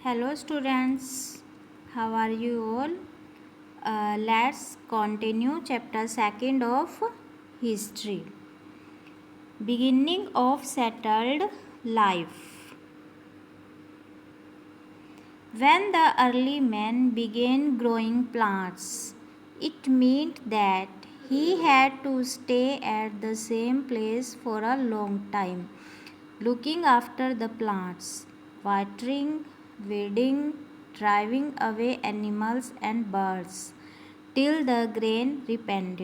Hello students, how are you all? Let's continue chapter 2 of history. Beginning of settled life. When the early man began growing plants, it meant that he had to stay at the same place for a long time, looking after the plants, watering, weeding, driving away animals and birds, till the grain ripened,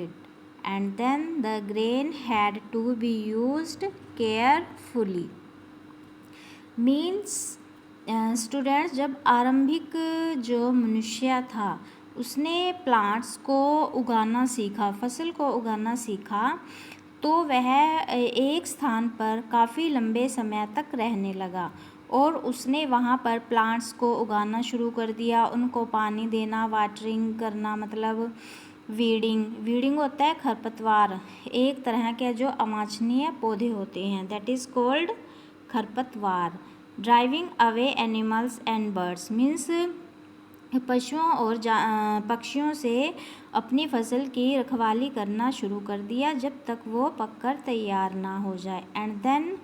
and then the grain had to be used carefully. Means students जब आरंभिक जो मनुष्य था उसने plants को उगाना सीखा, फसल को उगाना सीखा, तो वह एक स्थान पर काफ़ी लंबे समय तक रहने लगा और उसने वहाँ पर प्लांट्स को उगाना शुरू कर दिया, उनको पानी देना, वाटरिंग करना, मतलब वीडिंग होता है खरपतवार, एक तरह के जो अवांछनीय पौधे होते हैं, दैट इज़ कॉल्ड खरपतवार। Driving away animals and birds means पशुओं और पक्षियों से अपनी फसल की रखवाली करना शुरू कर दिया जब तक वो पककर तैयार ना हो जाए। And then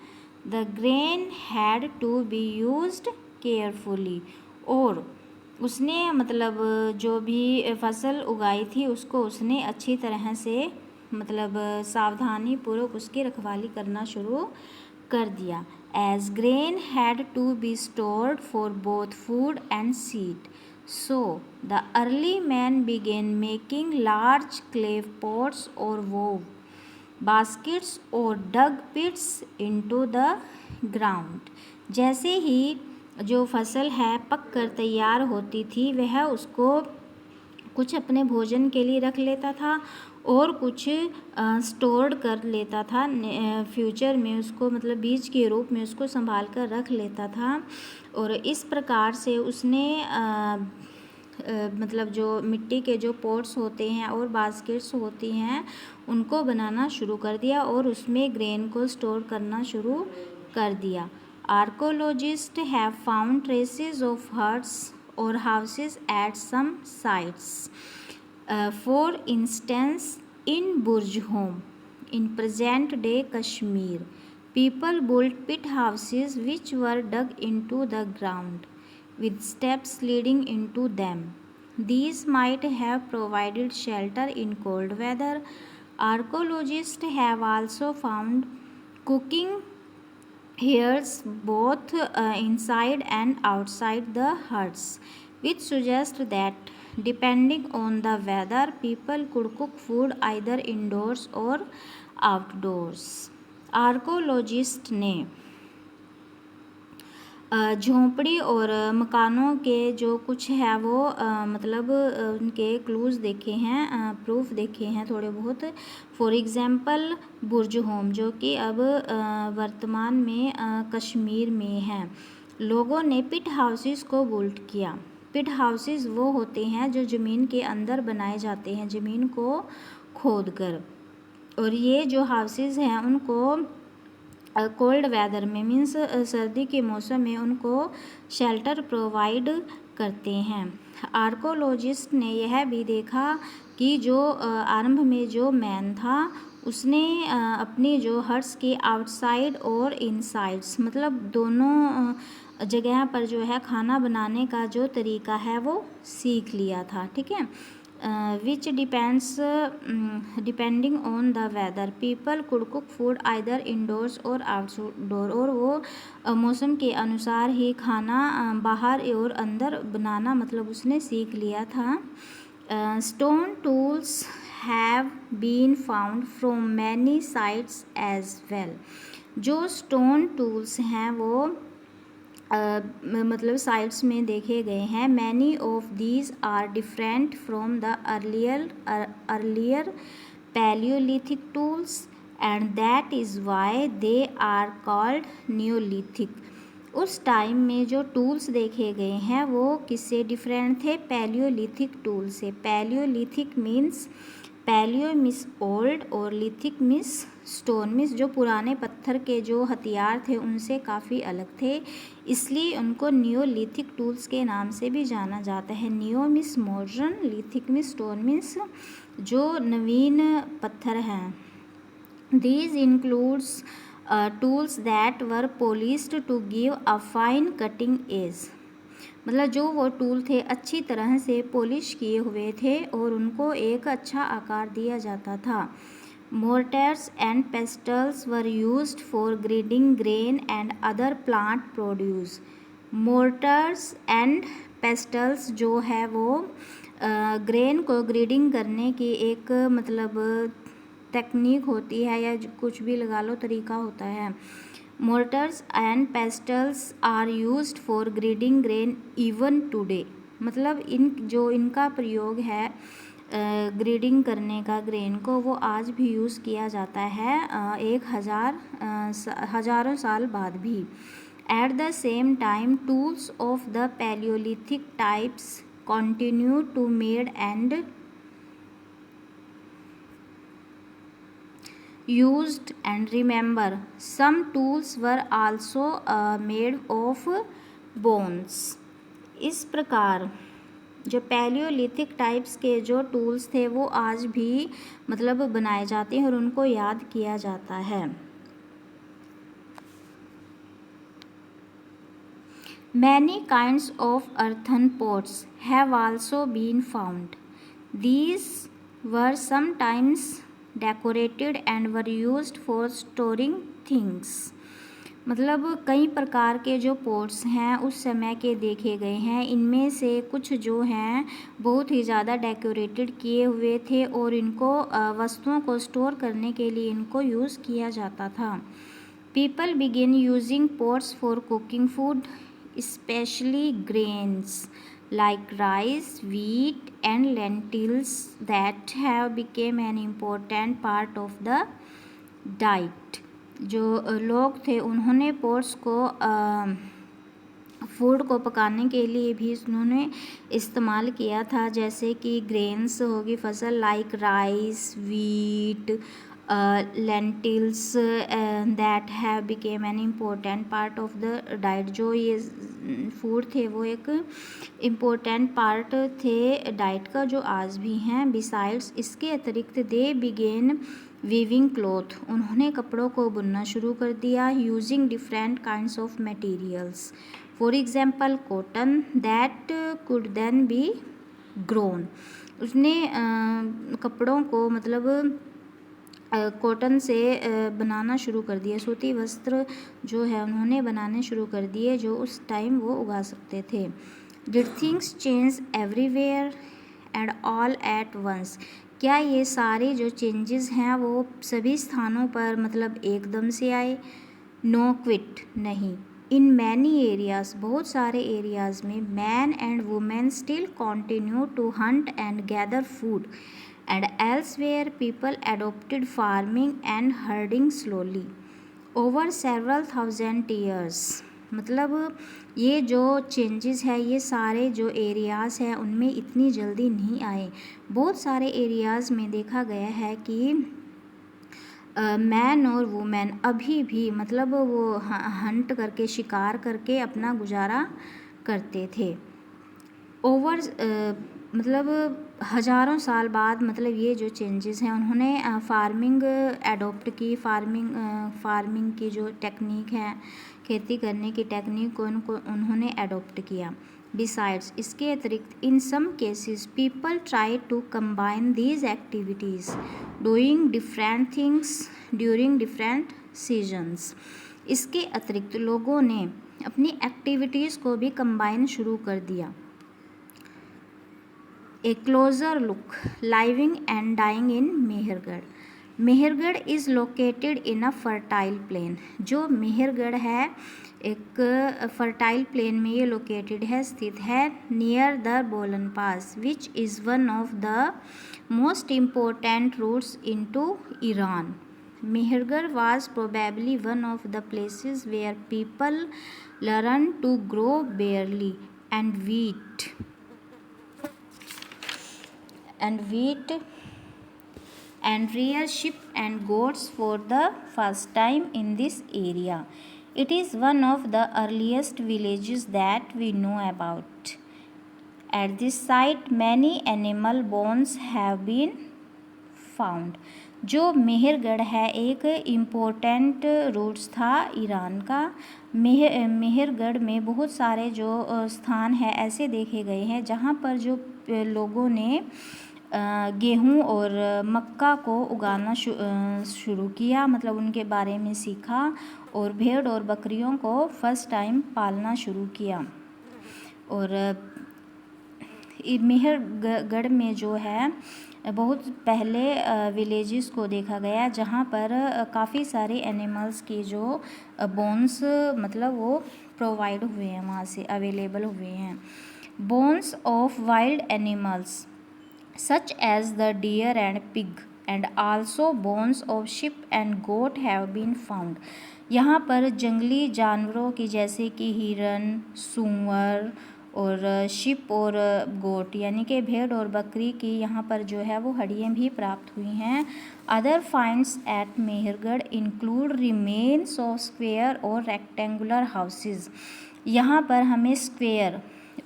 the grain had to be used carefully, और उसने मतलब जो भी फसल उगाई थी उसको उसने अच्छी तरह से मतलब सावधानी पूर्वक उसकी रखवाली करना शुरू कर दिया। As grain had to be stored for both food and seed, so the early man began making large clay pots or wove baskets or dug pits into the ground। जैसे ही जो फसल है पक कर तैयार होती थी वह उसको कुछ अपने भोजन के लिए रख लेता था और कुछ स्टोर्ड कर लेता था, फ्यूचर में उसको मतलब बीज के रूप में उसको संभाल कर रख लेता था। और इस प्रकार से उसने मतलब जो मिट्टी के जो पॉट्स होते हैं और बास्केट्स होती हैं उनको बनाना शुरू कर दिया और उसमें ग्रेन को स्टोर करना शुरू कर दिया। Archaeologist have found traces of huts or houses at some sites. For instance, in Burjhom, in present-day Kashmir, people built pit houses which were dug into the ground, with steps leading into them. These might have provided shelter in cold weather. Archaeologists have also found cooking hearths both inside and outside the huts, which suggests that depending on the weather people could cook food either indoors or outdoors। Archaeologist ने झोंपड़ी और मकानों के जो कुछ है वो मतलब उनके क्लूज़ देखे हैं, प्रूफ देखे हैं थोड़े बहुत। फॉर एग्ज़ाम्पल बुर्जहोम जो कि अब वर्तमान में कश्मीर में है, लोगों ने पिट हाउसेस को बिल्ड किया। पिट हाउसेस वो होते हैं जो ज़मीन के अंदर बनाए जाते हैं, ज़मीन को खोद कर, और ये जो हाउसेस हैं उनको कोल्ड वेदर में मीन्स सर्दी के मौसम में उनको शेल्टर प्रोवाइड करते हैं। आर्कोलॉजिस्ट ने यह भी देखा कि जो आरंभ में जो मैन था उसने अपनी जो हट्स के आउटसाइड और इनसाइड्स मतलब दोनों जगह पर जो है खाना बनाने का जो तरीका है वो सीख लिया था, ठीक है। which depends depending on the weather people could cook food either indoors or outdoor, और वो मौसम के अनुसार ही खाना बाहर और अंदर बनाना मतलब उसने सीख लिया था। stone tools have been found from many sites as well। जो stone tools हैं वो मतलब साइट्स में देखे गए हैं। Many of these are different from the earlier palaeolithic tools and that is why they are called neolithic. उस time में जो टूल्स देखे गए हैं वो किससे डिफरेंट थे? पैलियोलिथिक टूल से। Palaeolithic means palaeo means old और लिथिक मीन्स स्टोन मीन्स जो पुराने पत्थर के जो हथियार थे उनसे काफ़ी अलग थे, इसलिए उनको नियोलिथिक टूल्स के नाम से भी जाना जाता है। Neo means modern, lithic means stone means जो नवीन पत्थर हैं। These includes tools that were polished to give a fine cutting edge। मतलब जो वो टूल थे अच्छी तरह से पॉलिश किए हुए थे और उनको एक अच्छा आकार दिया जाता था। मोर्टार्स and pastels were used for grinding grain and other plant produce. मोर्टार्स and pastels जो है वो ग्रेन को ग्रेडिंग करने की एक मतलब टेक्निक होती है या कुछ भी लगा लो तरीका होता है। Mortars and pestles are used for grinding grain even today. मतलब इनका प्रयोग है ग्रेडिंग करने का ग्रेन को, वो आज भी यूज़ किया जाता है, हज़ारों साल बाद भी। At the same time tools of the palaeolithic types continue to made and used, and remember some tools were also made of bones। इस प्रकार जो पैलियोलिथिक टाइप्स के जो टूल्स थे वो आज भी मतलब बनाए जाते हैं और उनको याद किया जाता है। Many kinds of earthen pots have also been found। These were sometimes decorated and were used for storing things. मतलब कई प्रकार के जो पोट्स हैं उस समय के देखे गए हैं, इनमें से कुछ जो हैं बहुत ही ज़्यादा डेकोरेटेड किए हुए थे और इनको वस्तुओं को स्टोर करने के लिए इनको यूज़ किया जाता था। People begin using pots for cooking food, specially grains like rice, wheat and lentils that have become an important part of the diet। जो लोग थे उन्होंने पोट्स को फूड को पकाने के लिए भी उन्होंने इस्तेमाल किया था, जैसे कि ग्रेन्स होगी फसल like rice, wheat, lentils that have became an important part of the diet. जो ये फूड थे वो एक इम्पोर्टेंट पार्ट थे डाइट का जो आज भी हैं। बिसाइड्स इसके अतिरिक्त दे बिगेन वीविंग क्लॉथ, उन्होंने कपड़ों को बुनना शुरू कर दिया। Using different kinds of materials, for example cotton that could then be grown. उसने कपड़ों को मतलब कॉटन से बनाना शुरू कर दिया, सूती वस्त्र जो है उन्होंने बनाने शुरू कर दिए जो उस टाइम वो उगा सकते थे। Did things change everywhere and all at once, क्या ये सारे जो चेंजेस हैं वो सभी स्थानों पर मतलब एकदम से आए? नो क्विट, नहीं। इन मैनी एरियाज, बहुत सारे एरियाज़ में man and women still continue to hunt and gather food and elsewhere people adopted farming and herding slowly over several thousand years। मतलब ये जो चेंजेस है ये सारे जो एरियाज़ हैं उनमें इतनी जल्दी नहीं आए। बहुत सारे एरियाज़ में देखा गया है कि मैन और वुमेन अभी भी मतलब वो हंट करके शिकार करके अपना गुजारा करते थे। ओवर मतलब हज़ारों साल बाद मतलब ये जो चेंजेस हैं उन्होंने फार्मिंग एडॉप्ट की, फार्मिंग की जो टेक्निक है खेती करने की टेक्निक को उन्होंने एडॉप्ट किया। बिसाइड्स इसके अतिरिक्त in some cases people try to combine these activities doing different things during different seasons. इसके अतिरिक्त लोगों ने अपनी एक्टिविटीज़ को भी कंबाइन शुरू कर दिया। A closer look, living and dying in Mehrgarh. Mehrgarh is located in a fertile plain. जो मेहरगढ़ है एक फर्टाइल प्लेन में ये लोकेटेड है, स्थित है near the Bolan pass which is one of the most important routes into Iran. Mehrgarh was probably one of the places where people learned to grow barley and wheat and rear sheep and goats for the first time in this area. It is one of the earliest villages that we know about. At this site many animal bones have been found. जो मेहरगढ़ है एक important roots था Iran का। मेहरगढ़ में बहुत सारे जो स्थान है ऐसे देखे गए हैं जहाँ पर जो लोगों ने गेहूँ और मक्का को उगाना शुरू किया, मतलब उनके बारे में सीखा और भेड़ और बकरियों को फर्स्ट टाइम पालना शुरू किया। और मेहरगढ़ में जो है बहुत पहले विलेजेस को देखा गया जहाँ पर काफ़ी सारे एनिमल्स की जो बोन्स मतलब वो प्रोवाइड हुए हैं, वहाँ से अवेलेबल हुए हैं। Bones of wild animals such as the deer and pig and also bones of sheep and goat have been found। यहाँ पर जंगली जानवरों की जैसे कि हिरन, सूअर और शिप और गोट यानी कि भेड़ और बकरी की यहाँ पर जो है वो हड्डियाँ भी प्राप्त हुई हैं। Other finds at Mehrgarh include remains of square और रेक्टेंगुलर हाउसेस। यहाँ पर हमें स्क्वेयर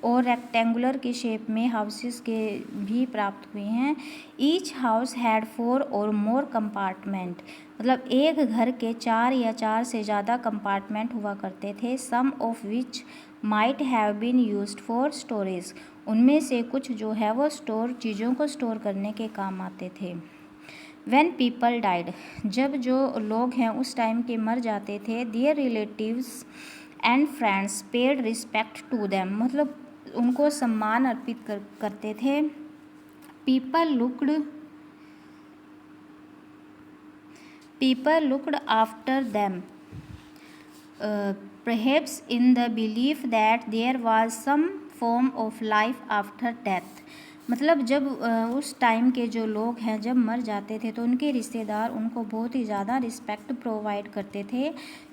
और रेक्टेंगुलर के शेप में हाउसेस के भी प्राप्त हुए हैं। ईच हाउस हैड 4 और मोर कंपार्टमेंट, मतलब एक घर के 4 या 4 से ज़्यादा कंपार्टमेंट हुआ करते थे। Some of which might have been used for storage, उनमें से कुछ जो है वो चीज़ों को स्टोर करने के काम आते थे। व्हेन पीपल डाइड, जब जो लोग हैं उस टाइम के मर जाते थे, their relatives and friends paid respect to them, मतलब उनको सम्मान अर्पित करते थे। People looked after them perhaps in the belief that there was some form of life after death, मतलब जब उस टाइम के जो लोग हैं जब मर जाते थे तो उनके रिश्तेदार उनको बहुत ही ज़्यादा रिस्पेक्ट प्रोवाइड करते थे,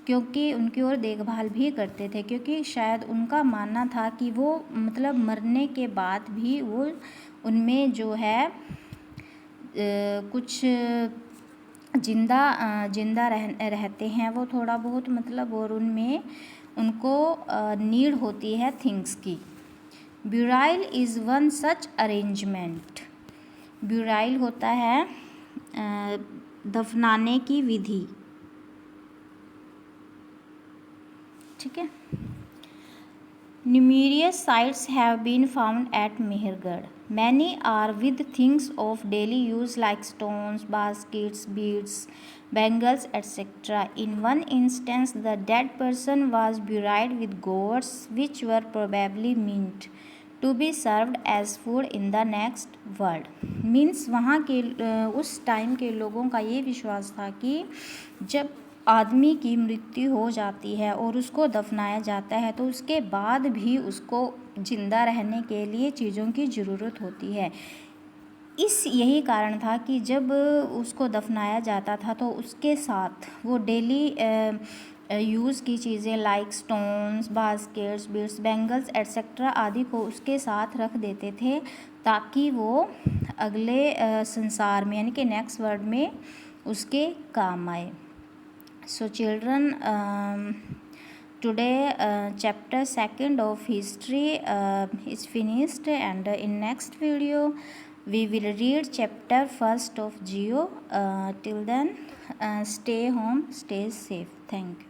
क्योंकि उनकी और देखभाल भी करते थे, क्योंकि शायद उनका मानना था कि वो मतलब मरने के बाद भी वो उनमें जो है कुछ जिंदा रहते हैं वो थोड़ा बहुत, मतलब और उनमें उनको नीड होती है थिंग्स की। ब्यूराइल इज़ वन सच अरेंजमेंट, ब्यूराइल होता है दफनाने की विधि, ठीक है। Numerous sites have been found at Mehergarh. Many are with things of daily use like stones, baskets, beads, bangles, etc. In one instance, the dead person was buried with goats, which were probably meant to be served as food in the next world. Means वहाँ के उस time के लोगों का ये विश्वास था कि जब आदमी की मृत्यु हो जाती है और उसको दफनाया जाता है तो उसके बाद भी उसको जिंदा रहने के लिए चीज़ों की ज़रूरत होती है। यही कारण था कि जब उसको दफनाया जाता था तो उसके साथ वो डेली यूज़ की चीज़ें like stones, baskets, beads, bangles etcetera आदि को उसके साथ रख देते थे ताकि वो अगले संसार में यानी कि नेक्स्ट वर्ल्ड में उसके काम आए। So children, today chapter 2 of history is finished, and in next video we will read chapter 1 of geo. Till then, stay home, stay safe. Thank you.